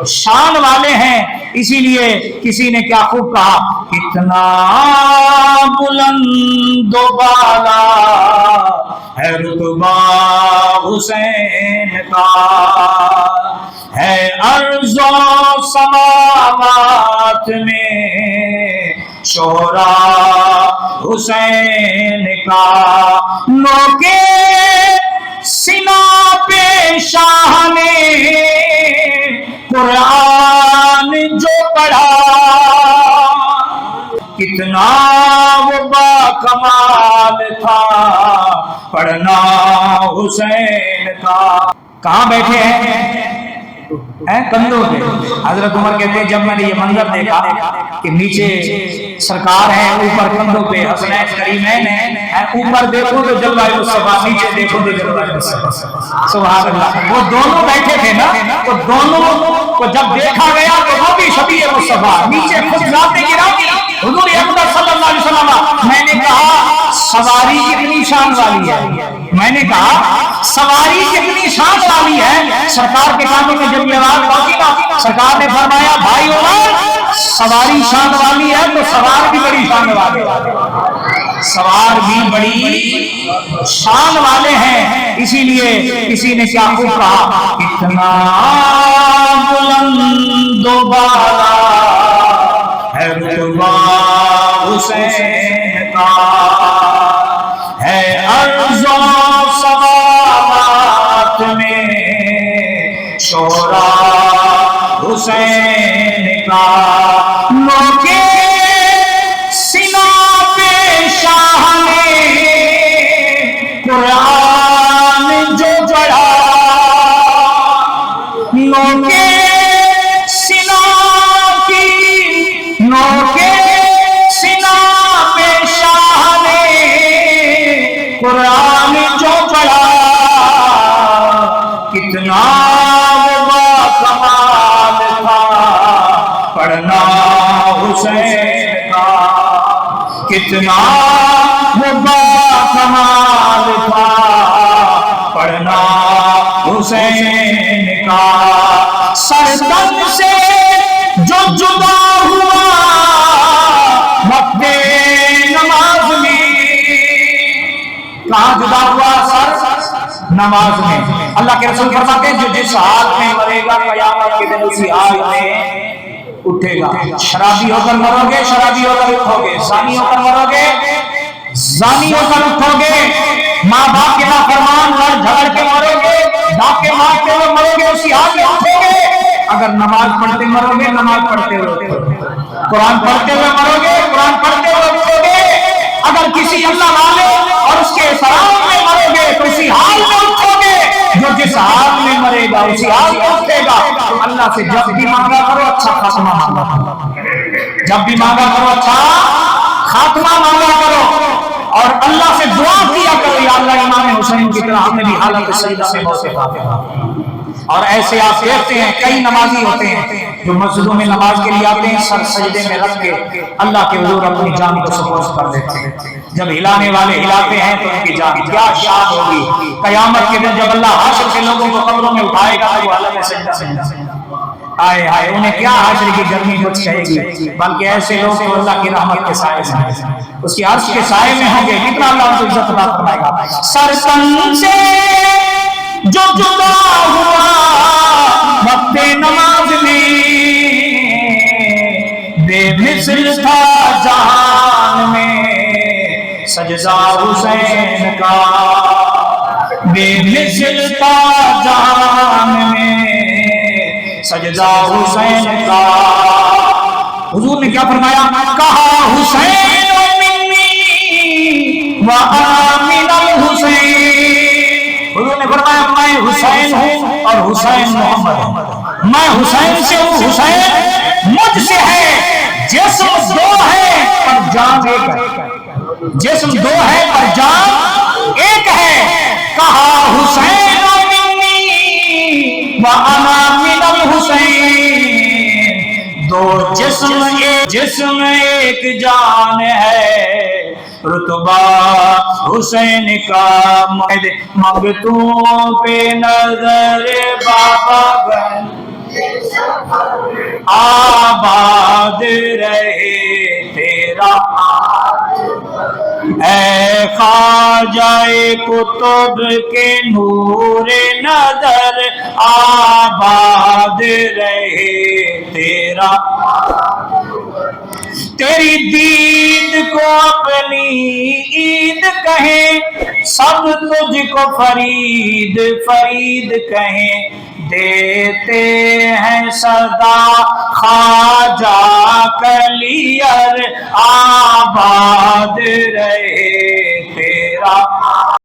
شان والے ہیں، اسی لیے کسی نے کیا خوب کہا، کتنا بلند و بالا ہے رتبہ حسین کا، ہے ارض و سماوات میں شہرا حسین کا، نوکے سنا پہ شاہ نے قرآن جو پڑھا، کتنا وہ با کمال تھا پڑھنا حسین کا۔ کہاں بیٹھے ہیں؟ کندھوں پہ۔ حضرت عمر کہتے ہیں جب میں نے یہ منظر دیکھا کہ نیچے سرکار ہے، اوپر کندھوں پہ حسنین کریمین ہیں، اوپر دیکھو تو جلوہ مصطفیٰ، نیچے دیکھو تو جلوہ مصطفیٰ، سبحان اللہ۔ وہ دونوں بیٹھے تھے نا، تو دونوں کو جب دیکھا گیا تو وہ بھی شبیہ مصطفیٰ، نیچے خود ذات گرامی حضور اکبر صلی اللہ علیہ وسلم۔ میں نے کہا سواری کتنی شان والی ہے، میں نے کہا سواری کتنی شان والی ہے۔ سرکار کے کانوں میں جب یہ بات پہنچی نا، سرکار نے فرمایا بھائی عمر سواری شان والی ہے تو سوار بھی بڑی شان والے، سوار بھی بڑی شان والے ہیں، اسی لیے کسی نے کیا خوب کہا، کتنا بلند و بالا ہے رتبہ حسین کا، ہے ارض و سماوات میں شہرا حسین کا، نوکے سنا پہ شاہ نے قرآن جو پڑھا، نوکے سنا کی، نوکے سنا پہ شاہ نے قرآن جو پڑھا، کتنا کمال تھا پڑھنا حسین کا، کتنا کمال تھا پڑھنا حسین کا، سرتن سے جو جدا ہوا وقت نماز میں، کہاں جدا ہوا؟ سر نماز میں۔ اللہ کے رسول فرماتے ہیں جو جس حال میں مرے گا قیامت کے دن اسی حال میں اٹھے گا۔ شرابی ہو کر مرو گے، شرابی ہو کر اٹھو گے، زانی ہو کر مرو گے، زانی ہو کر اٹھو گے، ماں باپ کے نافرمان لڑ جھگڑ کے مرو گے، ڈاکے مارتے ہوئے مرو گے، اسی حال میں اٹھو گے۔ اگر نماز پڑھتے مرو گے، نماز پڑھتے ہوئے اٹھو گے، قرآن پڑھتے ہوئے مرو گے، قرآن پڑھتے ہوئے اٹھو گے۔ اگر کسی اللہ والے اور اس کے احترام میں مرو گے تو اسی حال میں اٹھو گے، جو جس حال میں مرے گا اسی حال میں اٹھے گا۔ اللہ سے جب بھی مانگا کرو اچھا خاتمہ مانگا کرو، جب بھی مانگا کرو اچھا خاتمہ مانگا کرو، اور اللہ سے دعا کیا کرو یا اللہ امام حسین کی طرح ہمیں بھی حالت سجدہ میں موت فاتحہ۔ اور ایسے آپ دیکھتے ہیں کئی نمازی ہوتے ہیں جو مسجدوں میں نماز کے لیے آتے ہیں، سر سجدے میں رکھ کے اللہ کے حضور اپنی جان کو سپرد کر دیتے ہیں۔ جب ہلانے والے ہلاتے ہیں تو ان کی جان کیا شان ہوگی۔ قیامت کے دن جب اللہ حشر کے لوگوں کو قبروں میں اٹھائے گا تو وہ حالت سجدہ میں آئے ہائے، انہیں کیا حشر کی گرمی کچھ کہے گی، بلکہ ایسے لوگ تو اللہ کی رحمت کے سائے میں، اس کی عرش کے سائے میں ہوں گے، کتنا اللہ ان کو عزت عطا فرمائے گا۔ سر تن سے جو جدا ہوا وقت نماز میں، بے مثل تھا جہان میں سجدہ حسین کا، بے مثل تھا جہان میں سجدہ حسین کا۔ حضور نے کیا فرمایا؟ کہا حسین منی وَأَنَا مِنَ الْحُسَيْنِ، حضور نے فرمایا میں حسین ہوں اور حسین محمد ہوں، میں حسین سے ہوں، حسین مجھ سے ہے۔ جسم دو ہے پر جان ایک ہے، جسم دو ہے پر جان ایک ہے۔ کہا حسین منی وَأَنَا مِنَ الْحُسَيْنِ، دو جسم ایک جان ہے، رتبہ حسین کا مانگتوں پہ نظر بابا گن آباد رہے تیرا اے خواجہ قطب کے نور نظر آباد رہے تیرا تیری دید کو اپنی عید کہیں سب تجھ کو فرید فرید کہیں دیتے ہیں صدا خواجہ کلیر آباد رہے تیرا